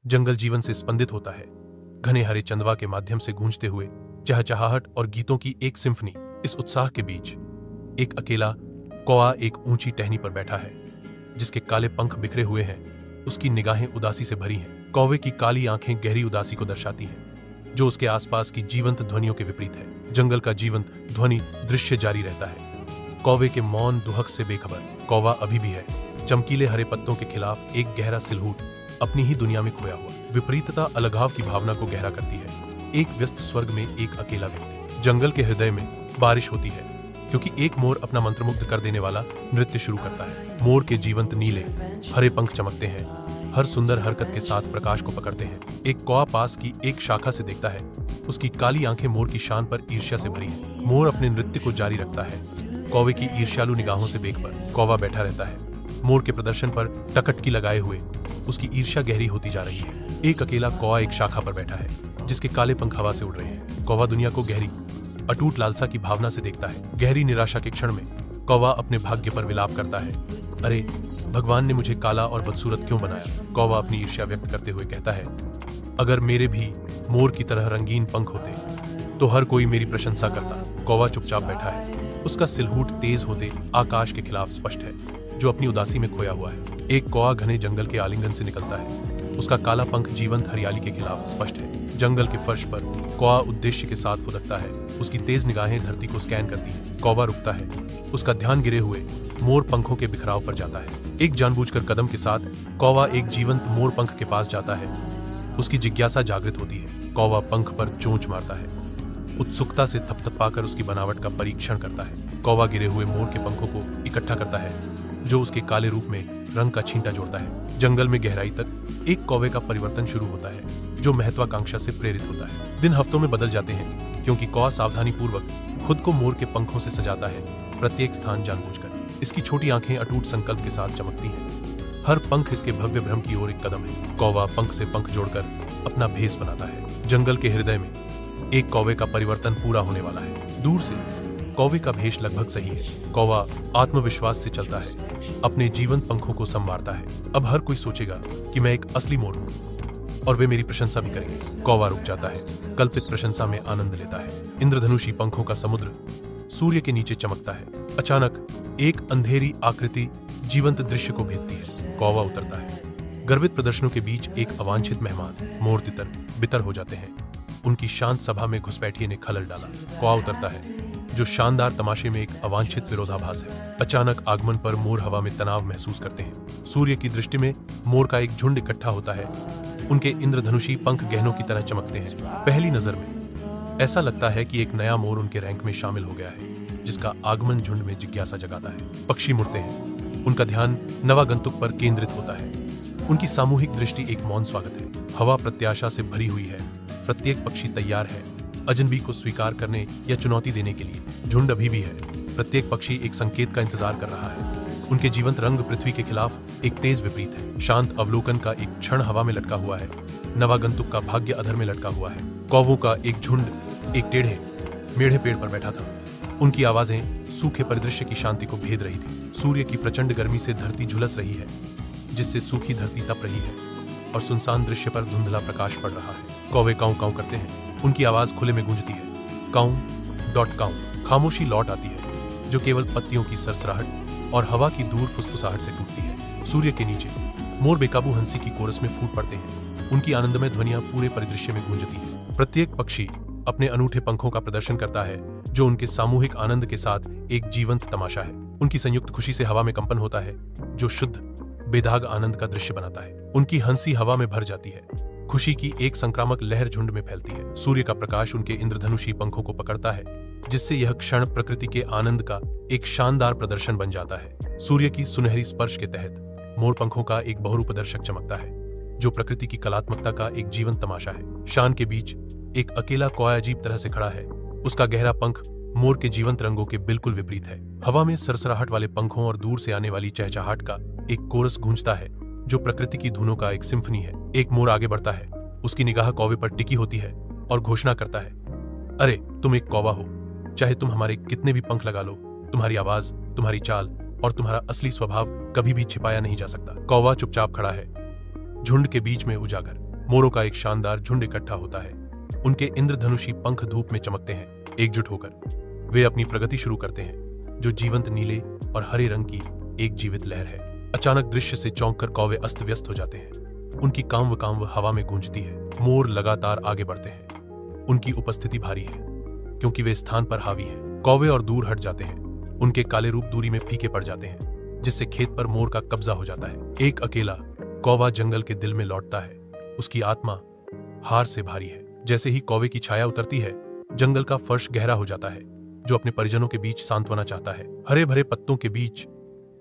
जंगल जीवन से स्पंदित होता है, घने हरे चंदवा के माध्यम से गूंजते हुए चहचहाहट और गीतों की एक सिम्फनी। इस उत्साह के बीच एक अकेला कौआ एक ऊंची टहनी पर बैठा है, जिसके काले पंख बिखरे हुए हैं। उसकी निगाहें उदासी से भरी हैं। कौवे की काली आंखें गहरी उदासी को दर्शाती हैं, जो उसके आसपास की जीवंत ध्वनियों के विपरीत है। जंगल का जीवंत ध्वनि दृश्य जारी रहता है, कौवे के मौन दुहक से बेखबर। कौवा अभी भी है, चमकीले हरे पत्तों के खिलाफ एक गहरा सिलहूट, अपनी ही दुनिया में खोया हुआ। विपरीतता अलगाव की भावना को गहरा करती है। एक व्यस्त स्वर्ग में एक अकेला व्यक्ति। जंगल के हृदय में बारिश होती है, क्योंकि एक मोर अपना मंत्रमुग्ध कर देने वाला नृत्य शुरू करता है। मोर के जीवंत नीले हरे पंख चमकते हैं, हर सुंदर हरकत के साथ प्रकाश को पकड़ते हैं। एक कौवा पास की एक शाखा से देखता है, उसकी काली आंखें मोर की शान पर ईर्ष्या से भरी हैं। मोर अपने नृत्य को जारी रखता है, कौवे की ईर्ष्यालु निगाहों से बेखबर। कौवा बैठा रहता है, मोर के प्रदर्शन पर टकटकी लगाए हुए। उसकी ईर्ष्या गहरी होती जा रही है। एक अकेला कौवा एक शाखा पर बैठा है, जिसके काले पंख हवा से उड़ रहे हैं। कौवा दुनिया को गहरी अटूट लालसा की भावना से देखता है। गहरी निराशा के क्षण में कौवा अपने भाग्य पर विलाप करता है, अरे भगवान ने मुझे काला और बदसूरत क्यों बनाया। कौवा अपनी ईर्ष्या व्यक्त करते हुए कहता है, अगर मेरे भी मोर की तरह रंगीन पंख होते तो हर कोई मेरी प्रशंसा करता। कौवा चुपचाप बैठा है, उसका सिलहूट तेज होते आकाश के खिलाफ स्पष्ट है, जो अपनी उदासी में खोया हुआ है। एक कौवा घने जंगल के आलिंगन से निकलता है, उसका काला पंख जीवंत हरियाली के खिलाफ स्पष्ट है। जंगल के फर्श पर कौवा उद्देश्य के साथ फुदकता है, उसकी तेज निगाहें धरती को स्कैन करती हैं। कौवा रुकता है, उसका ध्यान गिरे हुए मोर पंखों के बिखराव पर जाता है। एक जानबूझकर कदम के साथ कौवा एक जीवंत मोर पंख के पास जाता है। उसकी जिज्ञासा जागृत होती है। कौवा पंख पर चोंच मारता है, उत्सुकता से थपथपाकर उसकी बनावट का परीक्षण करता है। कौवा गिरे हुए मोर के पंखों को इकट्ठा करता है, जो उसके काले रूप में रंग का छींटा जोड़ता है। जंगल में गहराई तक एक कौवे का परिवर्तन शुरू होता है, जो महत्वाकांक्षा से प्रेरित होता है। दिन हफ्तों में बदल जाते हैं, क्योंकि कौवा सावधानी पूर्वक खुद को मोर के पंखों से सजाता है, प्रत्येक स्थान जानबूझकर। इसकी छोटी आंखें अटूट संकल्प के साथ चमकती हैं। हर पंख इसके भव्य भ्रम की ओर एक कदम है। कौवा पंख से पंख जोड़कर अपना भेष बनाता है। जंगल के हृदय में एक कौवे का परिवर्तन पूरा होने वाला है। दूर से कौवे का भेष लगभग सही है। कौवा आत्मविश्वास से चलता है, अपने जीवंत पंखों को संवारता है। अब हर कोई सोचेगा कि मैं एक असली मोर हूँ और वे मेरी प्रशंसा भी करेंगे। कौवा रुक जाता है, कल्पित प्रशंसा में आनंद लेता है। इंद्रधनुषी पंखों का समुद्र सूर्य के नीचे चमकता है। अचानक एक अंधेरी आकृति जीवंत दृश्य को भेदती है। कौवा उतरता है। गर्वित प्रदर्शनों के बीच एक अवांछित मेहमान मोर तितर बितर हो जाते हैं। उनकी शांत सभा में घुसपैठिए ने खलल डाला। कौवा उतरता है, जो शानदार तमाशे में एक अवांछित विरोधाभास है। अचानक आगमन पर मोर हवा में तनाव महसूस करते हैं। सूर्य की दृष्टि में मोर का एक झुंड इकट्ठा होता है। उनके इंद्रधनुषी पंख गहनों की तरह चमकते हैं। पहली नजर में ऐसा लगता है कि एक नया मोर उनके रैंक में शामिल हो गया है, जिसका आगमन झुंड में जिज्ञासा जगाता है। पक्षी मुड़ते हैं, उनका ध्यान नवागंतुक पर केंद्रित होता है। उनकी सामूहिक दृष्टि एक मौन स्वागत है। हवा प्रत्याशा से भरी हुई है। प्रत्येक पक्षी तैयार है अजनबी को स्वीकार करने या चुनौती देने के लिए। झुंड अभी भी है। प्रत्येक पक्षी एक संकेत का इंतजार कर रहा है। उनके जीवंत रंग पृथ्वी के खिलाफ एक तेज विपरीत है। शांत अवलोकन का एक क्षण हवा में लटका हुआ है। नवागंतुक का भाग्य अधर में लटका हुआ है। कौवों का एक झुंड एक टेढ़े मेढ़े पेड़ पर बैठा था। उनकी आवाजें सूखे परिदृश्य की शांति को भेद रही थी। सूर्य की प्रचंड गर्मी से धरती झुलस रही है, जिससे सूखी धरती तप रही है और सुनसान दृश्य पर धुंधला प्रकाश पड़ रहा है। कौवे काऊ काऊ करते हैं, उनकी आवाज खुले में गूंजती है। काऊ डॉट काऊ। खामोशी लौट आती है, जो केवल पत्तियों की सरसराहट और हवा की दूर फुसफुसाहट से टूटती है। सूर्य के नीचे मोर बेकाबू हंसी की कोरस में फूट पड़ते हैं। उनकी आनंदमय ध्वनियां पूरे परिदृश्य में गूंजती हैं। प्रत्येक पक्षी अपने अनूठे पंखों का प्रदर्शन करता है, जो उनके सामूहिक आनंद के साथ एक जीवंत तमाशा है। उनकी संयुक्त खुशी से हवा में कंपन होता है, जो शुद्ध बेदाग आनंद का दृश्य बनाता है। उनकी हंसी हवा में भर जाती है। खुशी की एक संक्रामक लहर झुंड में फैलती है। सूर्य का प्रकाश उनके इंद्रधनुषी पंखों को पकड़ता है, जिससे यह क्षण प्रकृति के आनंद का एक शानदार प्रदर्शन बन जाता है। सूर्य की सुनहरी स्पर्श के तहत मोर पंखों का एक बहुरूप दर्शक चमकता है, जो प्रकृति की कलात्मकता का एक जीवंत तमाशा है। शान के बीच एक अकेला कौवा अजीब तरह से खड़ा है। उसका गहरा पंख मोर के जीवंत रंगों के बिल्कुल विपरीत है। हवा में सरसराहट वाले पंखों और दूर से आने वाली चहचहाहट का एक कोरस गूंजता है, जो प्रकृति की धुनों का एक सिम्फनी है। एक मोर आगे बढ़ता है, उसकी निगाह कौवे पर टिकी होती है और घोषणा करता है, अरे तुम एक कौवा हो, चाहे तुम हमारे कितने भी पंख लगा लो, तुम्हारी आवाज, तुम्हारी चाल और तुम्हारा असली स्वभाव कभी भी छिपाया नहीं जा सकता। कौवा चुपचाप खड़ा है, झुंड के बीच में उजागर। मोरों का एक शानदार झुंड इकट्ठा होता है। उनके इंद्रधनुषी पंख धूप में चमकते हैं। एकजुट होकर वे अपनी प्रगति शुरू करते हैं, जो जीवंत नीले और हरे रंग की एक जीवित लहर है। अचानक दृश्य से चौंक कर कौवे अस्त व्यस्त हो जाते हैं। उनकी कांव हवा में गूंजती है। मोर लगातार आगे बढ़ते हैं। उनकी उपस्थिति भारी है, क्योंकि वे स्थान पर हावी हैं। कौवे और दूर हट जाते हैं। उनके काले रूप दूरी में फीके पड़ जाते हैं, जिससे खेत पर मोर का कब्जा हो जाता है। एक अकेला कौवा जंगल के दिल में लौटता है। उसकी आत्मा हार से भारी है। जैसे ही कौवे की छाया उतरती है, जंगल का फर्श गहरा हो जाता है, जो अपने परिजनों के बीच सांत्वना चाहता है। हरे भरे पत्तों के बीच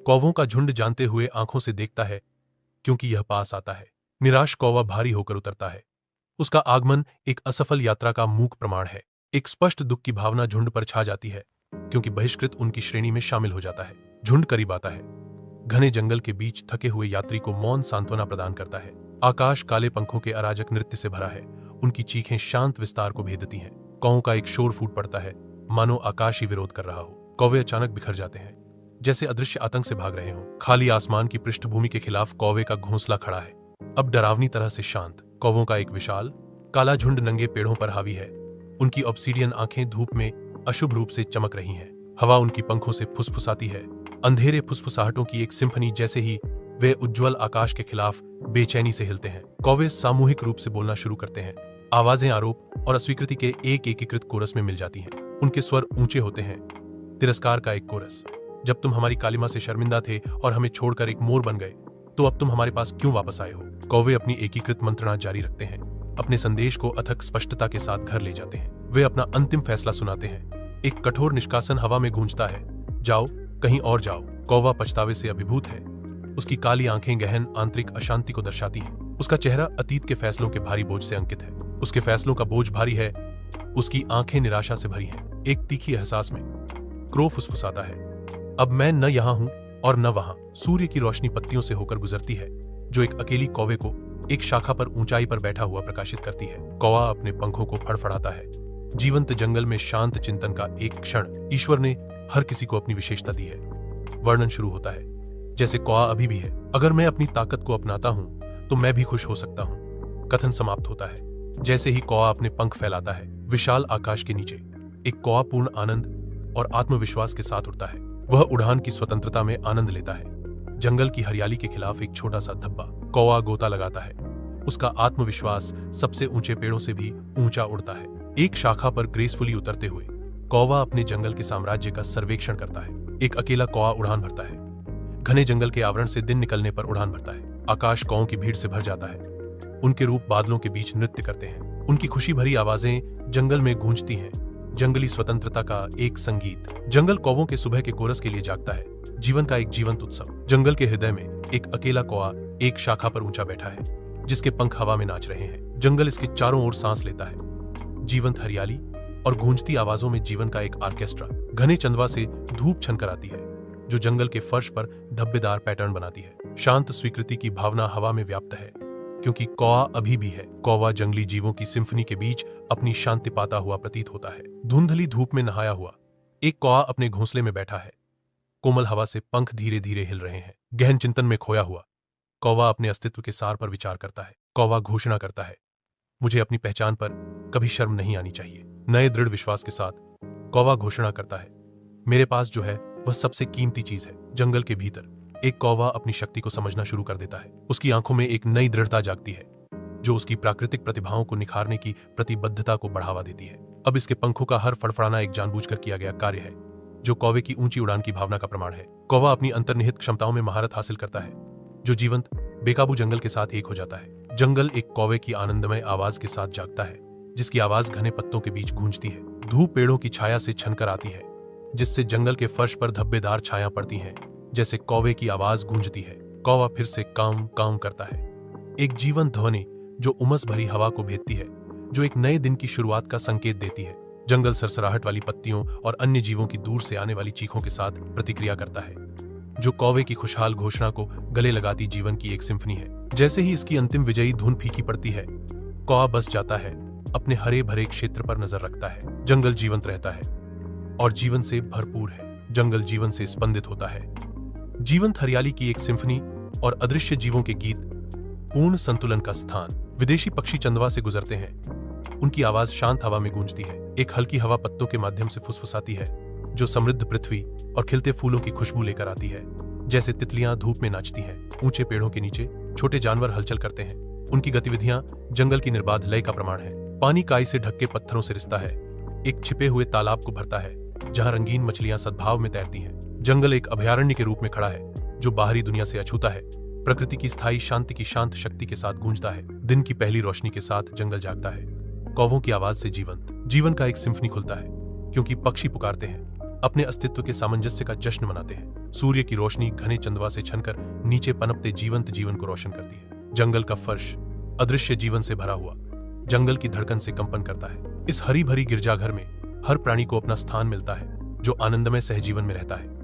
कौवों का झुंड जानते हुए आंखों से देखता है, क्योंकि यह पास आता है। निराश कौवा भारी होकर उतरता है। उसका आगमन एक असफल यात्रा का मूक प्रमाण है। एक स्पष्ट दुख की भावना झुंड पर छा जाती है, क्योंकि बहिष्कृत उनकी श्रेणी में शामिल हो जाता है। झुंड करीब आता है। घने जंगल के बीच थके हुए यात्री को मौन सांत्वना प्रदान करता है। आकाश काले पंखों के अराजक नृत्य से भरा है। उनकी चीखें शांत विस्तार को भेदती हैं। कौओं का एक शोर फूट पड़ता है, मानो आकाश ही विरोध कर रहा हो। कौवे अचानक बिखर जाते हैं, जैसे अदृश्य आतंक से भाग रहे हों। खाली आसमान की पृष्ठभूमि के खिलाफ कौवे का घोंसला खड़ा है, अब डरावनी तरह से शांत। कौवों का एक विशाल काला झुंड नंगे पेड़ों पर हावी है। उनकी ऑब्सीडियन आंखें धूप में अशुभ रूप से चमक रही हैं। हवा उनकी पंखों से फुसफुसाती है, अंधेरे फुसफुसाहटों की एक सिम्फनी। जैसे ही वे उज्ज्वल आकाश के खिलाफ बेचैनी से हिलते हैं, कौवे सामूहिक रूप से बोलना शुरू करते हैं। आवाजें आरोप और अस्वीकृति के एक एकीकृत कोरस में मिल जाती हैं। उनके स्वर ऊंचे होते हैं। तिरस्कार का एक कोरस, जब तुम हमारी कालिमा से शर्मिंदा थे और हमें छोड़कर एक मोर बन गए, तो अब तुम हमारे पास क्यों वापस आए हो? कौवे अपनी एकीकृत मंत्रणा जारी रखते हैं, अपने संदेश को अथक स्पष्टता के साथ घर ले जाते हैं। वे अपना अंतिम फैसला सुनाते हैं। एक कठोर निष्कासन हवा में गूंजता है, जाओ, कहीं और जाओ। कौवा पछतावे से अभिभूत है। उसकी काली आंखें गहन आंतरिक अशांति को दर्शाती हैं। उसका चेहरा अतीत के फैसलों के भारी बोझ से अंकित है। उसके फैसलों का बोझ भारी है। उसकी आंखें निराशा से भरी हैं। एक तीखी एहसास में क्रो फुसफुसाता है, अब मैं न यहां हूं और न वहां। सूर्य की रोशनी पत्तियों से होकर गुजरती है, जो एक अकेली कौवे को एक शाखा पर ऊंचाई पर बैठा हुआ प्रकाशित करती है। कौवा अपने पंखों को फड़फड़ाता है। जीवंत जंगल में शांत चिंतन का एक क्षण। ईश्वर ने हर किसी को अपनी विशेषता दी है। वर्णन शुरू होता है, जैसे कौवा अभी भी है। अगर मैं अपनी ताकत को अपनाता हूं, तो मैं भी खुश हो सकता हूं। कथन समाप्त होता है जैसे ही कौवा अपने पंख फैलाता है। विशाल आकाश के नीचे एक कौवा पूर्ण आनंद और आत्मविश्वास के साथ उड़ता है। वह उड़ान की स्वतंत्रता में आनंद लेता है। जंगल की हरियाली के खिलाफ एक छोटा सा धब्बा। कौवा गोता लगाता है। उसका आत्मविश्वास सबसे ऊंचे पेड़ों से भी ऊंचा उड़ता है। एक शाखा पर ग्रेसफुली उतरते हुए कौवा अपने जंगल के साम्राज्य का सर्वेक्षण करता है। एक अकेला कौवा उड़ान भरता है। घने जंगल के आवरण से दिन निकलने पर उड़ान भरता है। आकाश कौओं की भीड़ से भर जाता है। उनके रूप बादलों के बीच नृत्य करते हैं। उनकी खुशी भरी आवाजें जंगल में गूंजती हैं। जंगली स्वतंत्रता का एक संगीत। जंगल कौवों के सुबह के कोरस के लिए जागता है। जीवन का एक जीवंत उत्सव। जंगल के हृदय में एक अकेला कौवा एक शाखा पर ऊंचा बैठा है, जिसके पंख हवा में नाच रहे हैं। जंगल इसके चारों ओर सांस लेता है। जीवंत हरियाली और गूंजती आवाजों में जीवन का एक ऑर्केस्ट्रा। घने चंदवा से धूप छनकर आती है, जो जंगल के फर्श पर धब्बेदार पैटर्न बनाती है। शांत स्वीकृति की भावना हवा में व्याप्त है, क्योंकि कौवा अभी भी है। कौवा जंगली जीवों की सिम्फनी के बीच अपनी शांति पाता हुआ प्रतीत होता है। धुंधली धूप में नहाया हुआ एक कौवा अपने घोंसले में बैठा है। कोमल हवा से पंख धीरे धीरे हिल रहे हैं। गहन चिंतन में खोया हुआ कौवा अपने अस्तित्व के सार पर विचार करता है। कौवा घोषणा करता है, मुझे अपनी पहचान पर कभी शर्म नहीं आनी चाहिए। नए दृढ़ विश्वास के साथ कौवा घोषणा करता है, मेरे पास जो है वह सबसे कीमती चीज है। जंगल के भीतर एक कौवा अपनी शक्ति को समझना शुरू कर देता है। उसकी आंखों में एक नई दृढ़ता जागती है, जो उसकी प्राकृतिक प्रतिभाओं को निखारने की प्रतिबद्धता को बढ़ावा देती है। अब इसके पंखों का हर फड़फड़ाना एक जानबूझकर किया गया कार्य है, जो कौवे की ऊंची उड़ान की भावना का प्रमाण है। कौवा अपनी अंतर्निहित क्षमताओं में महारत हासिल करता है, जो जीवंत बेकाबू जंगल के साथ एक हो जाता है। जंगल एक कौवे की आनंदमय आवाज के साथ जागता है, जिसकी आवाज घने पत्तों के बीच गूंजती है। धूप पेड़ों की छाया से छनकर आती है, जिससे जंगल के फर्श पर धब्बेदार छाया पड़ती हैं, जैसे कौवे की आवाज गूंजती है। कौवा फिर से काम काम करता है। एक जीवंत ध्वनि जो उमस भरी हवा को भेदती है, जो एक नए दिन की शुरुआत का संकेत देती है। जंगल सरसराहट वाली पत्तियों और अन्य जीवों की दूर से आने वाली चीखों के साथ प्रतिक्रिया करता है, जो कौवे की खुशहाल घोषणा को गले लगाती जीवन की एक सिम्फनी है। जैसे ही इसकी अंतिम विजयी धुन फीकी पड़ती है, कौवा बस जाता है, अपने हरे भरे क्षेत्र पर नजर रखता है। जंगल जीवंत रहता है और जीवन से भरपूर है। जंगल जीवन से स्पंदित होता है। जीवंत हरियाली की एक सिम्फनी और अदृश्य जीवों के गीत पूर्ण संतुलन का स्थान। विदेशी पक्षी चंदवा से गुजरते हैं। उनकी आवाज शांत हवा में गूंजती है। एक हल्की हवा पत्तों के माध्यम से फुसफुसाती है, जो समृद्ध पृथ्वी और खिलते फूलों की खुशबू लेकर आती है। जैसे तितलियां धूप में नाचती हैं। ऊंचे पेड़ों के नीचे छोटे जानवर हलचल करते हैं। उनकी गतिविधियां जंगल की निर्बाध लय का प्रमाण है। पानी काई से ढके पत्थरों से रिसता है, एक छिपे हुए तालाब को भरता है जहां रंगीन मछलियां सद्भाव में तैरती हैं। जंगल एक अभयारण्य के रूप में खड़ा है, जो बाहरी दुनिया से अछूता है, प्रकृति की स्थायी शांति की शांत शक्ति के साथ गूंजता है। दिन की पहली रोशनी के साथ जंगल जागता है। कौवों की आवाज से जीवन का एक सिम्फनी खुलता है, क्योंकि पक्षी पुकारते हैं, अपने अस्तित्व के सामंजस्य का जश्न मनाते हैं। सूर्य की रोशनी घने चंदवा से छनकर नीचे पनपते जीवंत जीवन को रोशन करती है। जंगल का फर्श अदृश्य जीवन से भरा हुआ जंगल की धड़कन से कंपन करता है। इस हरी भरी गिरजाघर में हर प्राणी को अपना स्थान मिलता है, जो आनंदमय सहजीवन में रहता है।